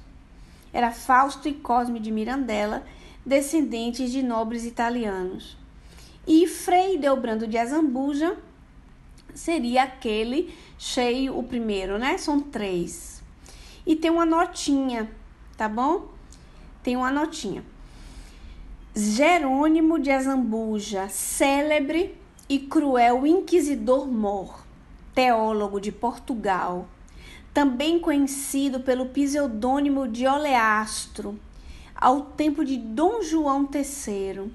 era Fausto e Cosme de Mirandela, descendentes de nobres italianos. E Frei Ildebrando de Azambuja seria aquele cheio, o primeiro, né? São 3. E tem uma notinha, tá bom? Tem uma notinha. Jerônimo de Azambuja, célebre e cruel inquisidor-mor, teólogo de Portugal, também conhecido pelo pseudônimo de Oleastro, ao tempo de Dom João III,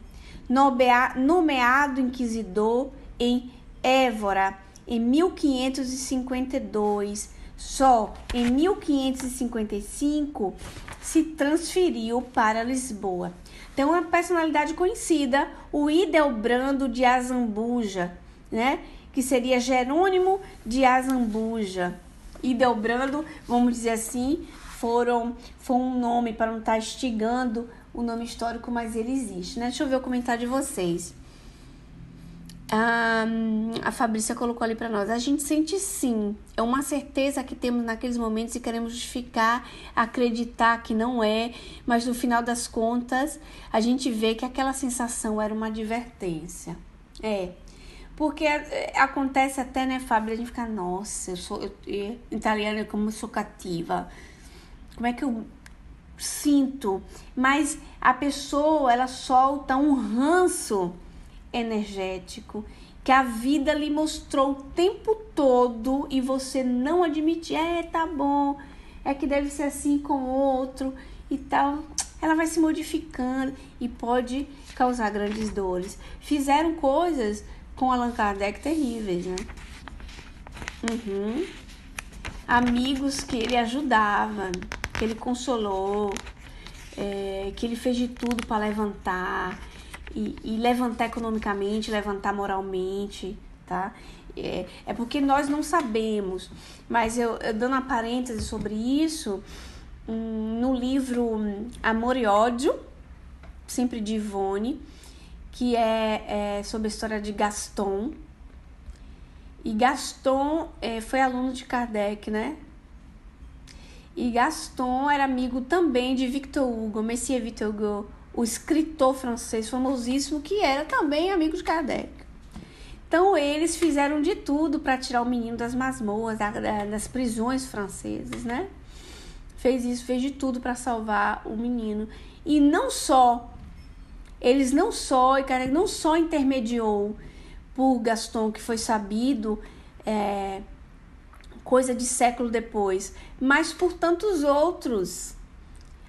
nomeado inquisidor em Évora em 1552, Só em 1555 se transferiu para Lisboa. Então, uma personalidade conhecida, o Ildebrando de Azambuja, né? Que seria Jerônimo de Azambuja. Ildebrando, vamos dizer assim, foi um nome para não estar instigando o nome histórico, mas ele existe, né? Deixa eu ver o comentário de vocês. A Fabrícia colocou ali para nós. A gente sente sim, é uma certeza que temos naqueles momentos e queremos justificar, acreditar que não é, mas no final das contas a gente vê que aquela sensação era uma advertência. Porque acontece até, né, Fábio, a gente fica, nossa, italiana, como eu sou cativa, como é que eu sinto? Mas a pessoa, ela solta um ranço energético que a vida lhe mostrou o tempo todo e você não admite, tá bom, é que deve ser assim com o outro e tal. Ela vai se modificando e pode causar grandes dores. Fizeram coisas com Allan Kardec terríveis, né? Amigos que ele ajudava, que ele consolou, que ele fez de tudo para levantar e levantar economicamente, levantar moralmente, tá? É porque nós não sabemos, mas eu dando uma parêntese sobre isso, no livro Amor e Ódio, sempre de Ivone, que é sobre a história de Gaston. E Gaston foi aluno de Kardec, né? E Gaston era amigo também de Victor Hugo, Messier Victor Hugo, o escritor francês famosíssimo, que era também amigo de Kardec. Então, eles fizeram de tudo para tirar o menino das masmorras, das prisões francesas, né? Fez de tudo para salvar o menino. E Kardec não só intermediou por Gaston, que foi sabido coisa de século depois, mas por tantos outros.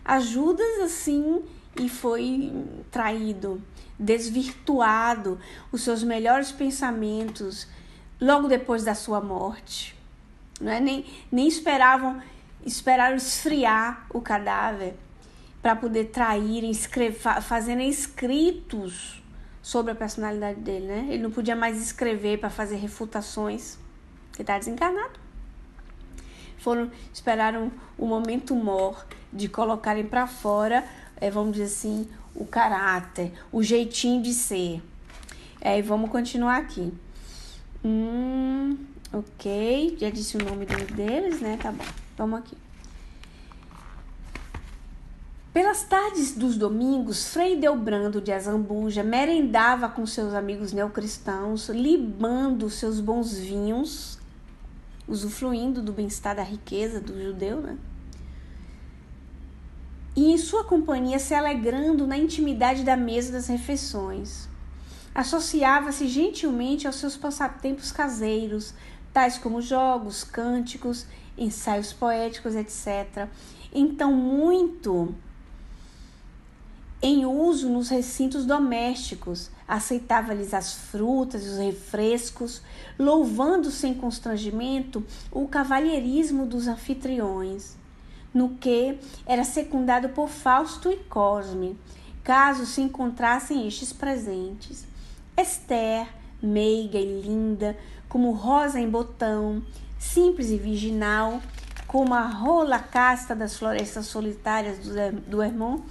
Ajudas assim, e foi traído, desvirtuado os seus melhores pensamentos logo depois da sua morte. Não é? Nem esperaram esfriar o cadáver para poder trair, fazendo escritos sobre a personalidade dele, né? Ele não podia mais escrever para fazer refutações, porque está desencarnado. Esperaram o momento mor de colocarem para fora, vamos dizer assim, o caráter, o jeitinho de ser. E vamos continuar aqui. Ok, já disse o nome deles, né? Tá bom, vamos aqui. Pelas tardes dos domingos, Frei Ildebrando de Azambuja merendava com seus amigos neocristãos, libando seus bons vinhos, usufruindo do bem-estar da riqueza do judeu, né? E em sua companhia se alegrando na intimidade da mesa das refeições. Associava-se gentilmente aos seus passatempos caseiros, tais como jogos, cânticos, ensaios poéticos, etc. Então, muito em uso nos recintos domésticos, aceitava-lhes as frutas e os refrescos, louvando sem constrangimento o cavalheirismo dos anfitriões, no que era secundado por Fausto e Cosme, caso se encontrassem estes presentes. Esther, meiga e linda, como rosa em botão, simples e virginal, como a rola casta das florestas solitárias do Hermon,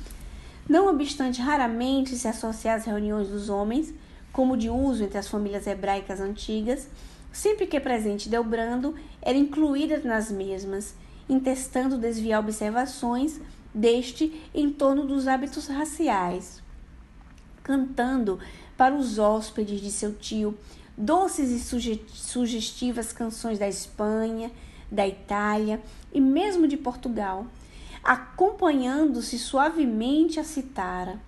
não obstante raramente se associar às reuniões dos homens, como de uso entre as famílias hebraicas antigas, sempre que presente Ildebrando, era incluída nas mesmas, intestando desviar observações deste em torno dos hábitos raciais, cantando para os hóspedes de seu tio doces e sugestivas canções da Espanha, da Itália e mesmo de Portugal, acompanhando-se suavemente a citara,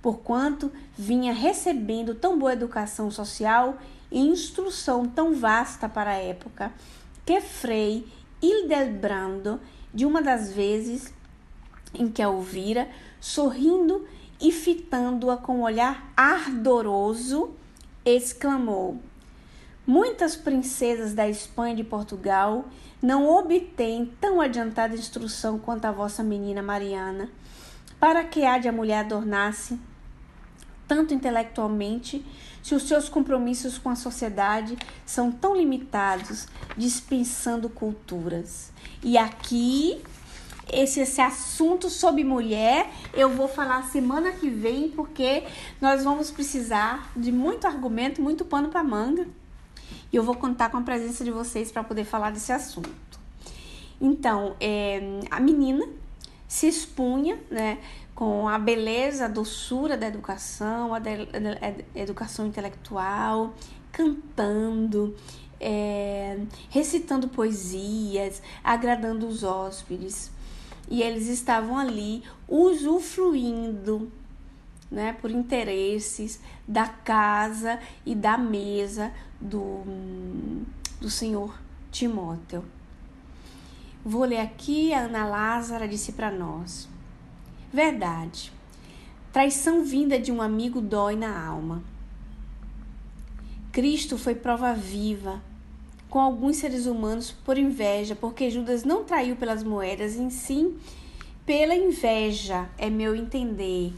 porquanto vinha recebendo tão boa educação social e instrução tão vasta para a época, que Frei Ildebrando, de uma das vezes em que a ouvira, sorrindo e fitando-a com um olhar ardoroso, exclamou: Muitas princesas da Espanha e de Portugal não obtêm tão adiantada instrução quanto a vossa menina Mariana. Para que há de a mulher adornar-se tanto intelectualmente, se os seus compromissos com a sociedade são tão limitados, dispensando culturas? E aqui, esse assunto sobre mulher, eu vou falar semana que vem, porque nós vamos precisar de muito argumento, muito pano para manga. E eu vou contar com a presença de vocês para poder falar desse assunto. Então, a menina se expunha, né, com a beleza, a doçura da educação, a educação intelectual, cantando, recitando poesias, agradando os hóspedes. E eles estavam ali usufruindo, né, por interesses da casa e da mesa do senhor Timóteo. Vou ler aqui, a Ana Lázara disse para nós: verdade, traição vinda de um amigo dói na alma. Cristo foi prova viva com alguns seres humanos por inveja, porque Judas não traiu pelas moedas, em sim pela inveja, é meu entender.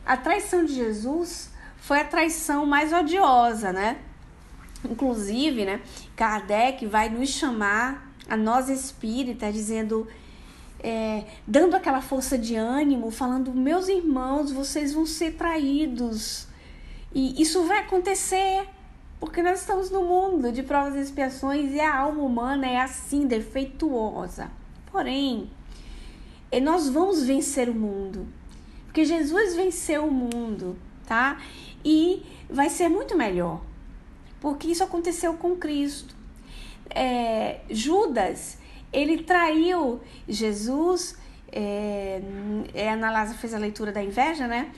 A traição de Jesus foi a traição mais odiosa, né? Inclusive, né, Kardec vai nos chamar, a nós espíritas, dizendo, dando aquela força de ânimo, falando: meus irmãos, vocês vão ser traídos. E isso vai acontecer, porque nós estamos no mundo de provas e expiações e a alma humana é assim, defeituosa. Porém, nós vamos vencer o mundo, porque Jesus venceu o mundo, tá? E vai ser muito melhor, porque isso aconteceu com Cristo. Judas, ele traiu Jesus, a Ana Lázara fez a leitura da inveja, né?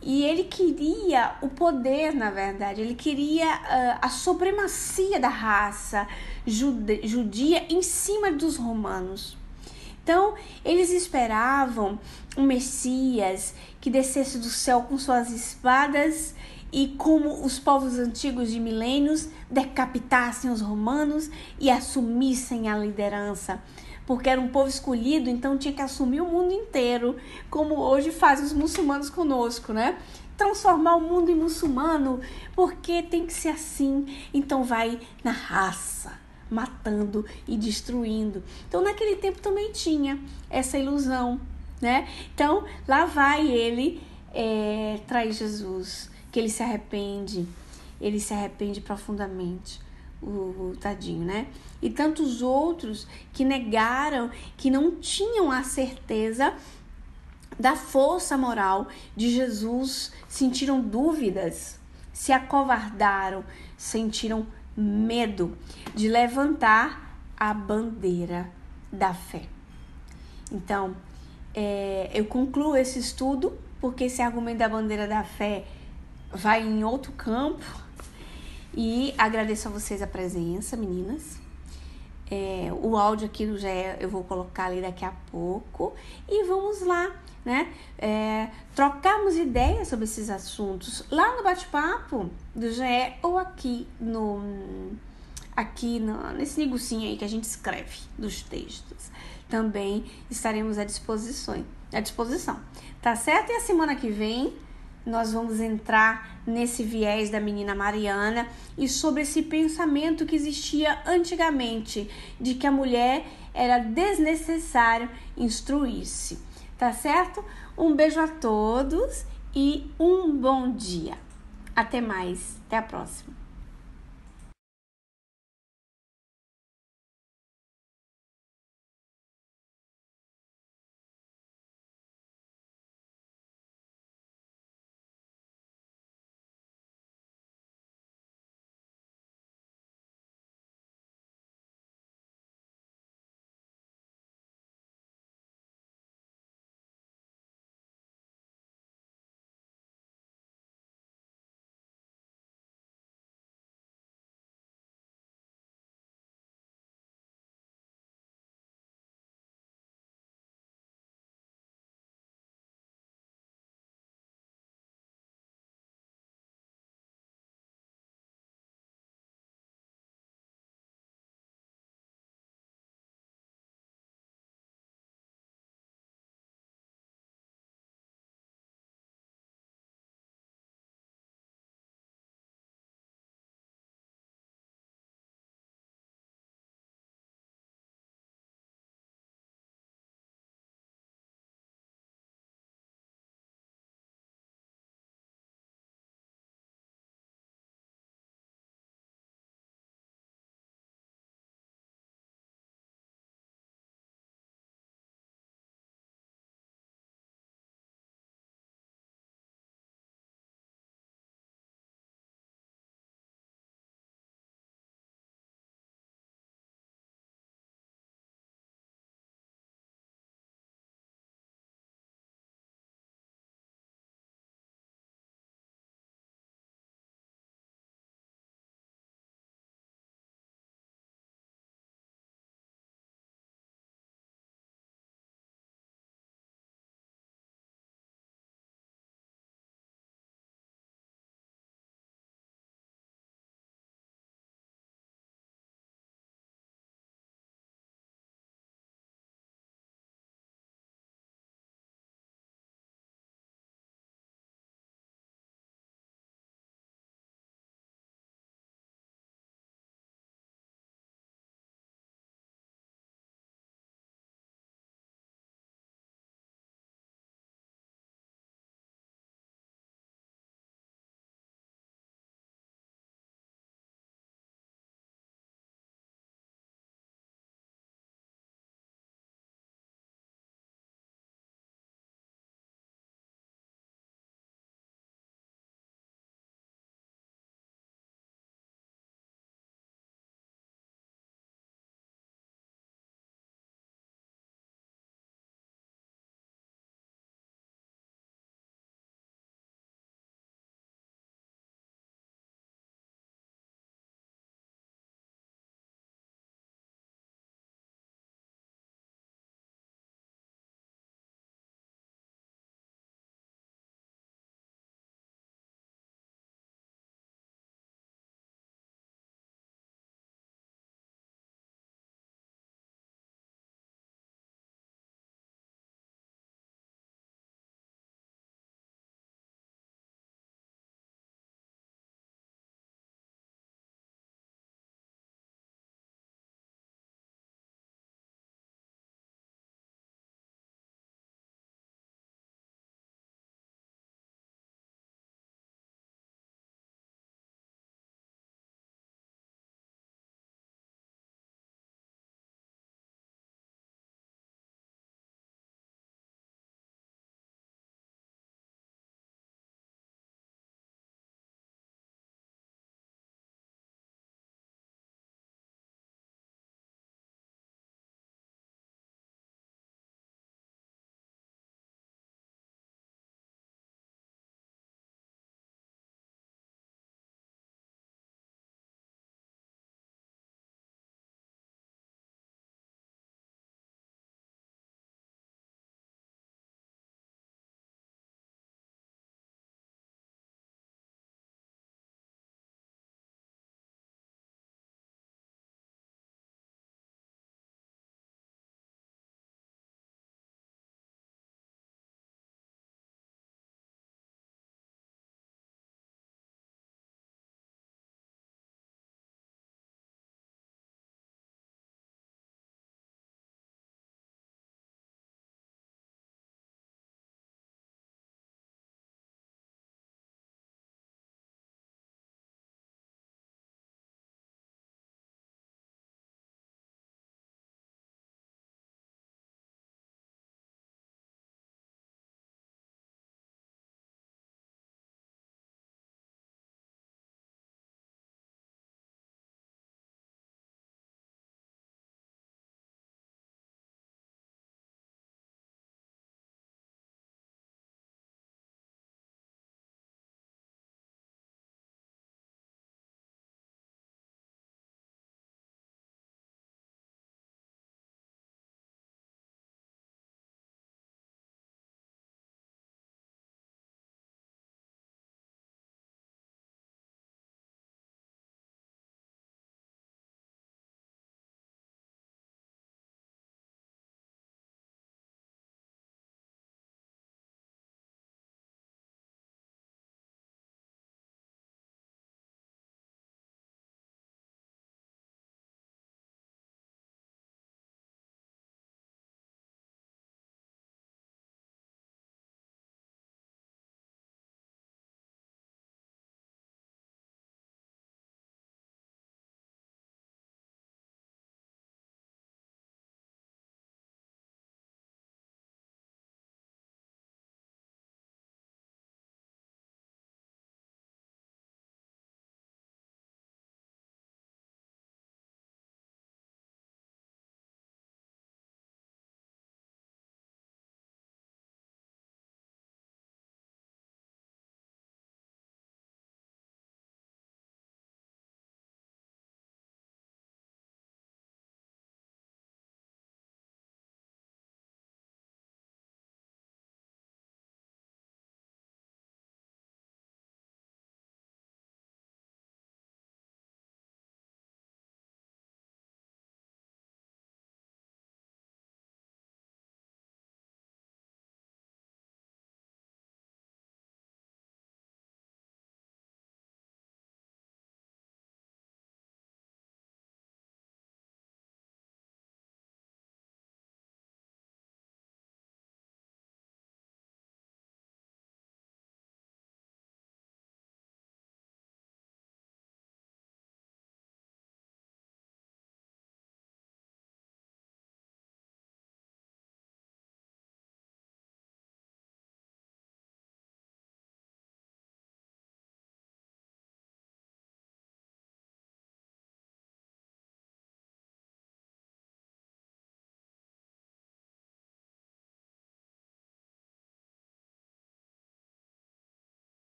E ele queria o poder, na verdade, ele queria a supremacia da raça judia em cima dos romanos. Então, eles esperavam um Messias que descesse do céu com suas espadas e, como os povos antigos de milênios, decapitassem os romanos e assumissem a liderança. Porque era um povo escolhido, então tinha que assumir o mundo inteiro, como hoje fazem os muçulmanos conosco, né? Transformar o mundo em muçulmano, porque tem que ser assim. Então vai na raça, matando e destruindo. Então naquele tempo também tinha essa ilusão, né? Então lá vai ele trair Jesus, que ele se arrepende profundamente, o tadinho, né? E tantos outros que negaram, que não tinham a certeza da força moral de Jesus, sentiram dúvidas, se acovardaram, sentiram medo de levantar a bandeira da fé. Então, eu concluo esse estudo, porque esse argumento da bandeira da fé vai em outro campo. E agradeço a vocês a presença, meninas. O áudio aqui do GE eu vou colocar ali daqui a pouco. E vamos lá, né? Trocarmos ideias sobre esses assuntos lá no bate-papo do GE ou aqui nesse negocinho aí que a gente escreve dos textos. Também estaremos à disposição. Tá certo? E a semana que vem nós vamos entrar nesse viés da menina Mariana e sobre esse pensamento que existia antigamente de que a mulher era desnecessário instruir-se. Tá certo? Um beijo a todos e um bom dia. Até mais. Até a próxima.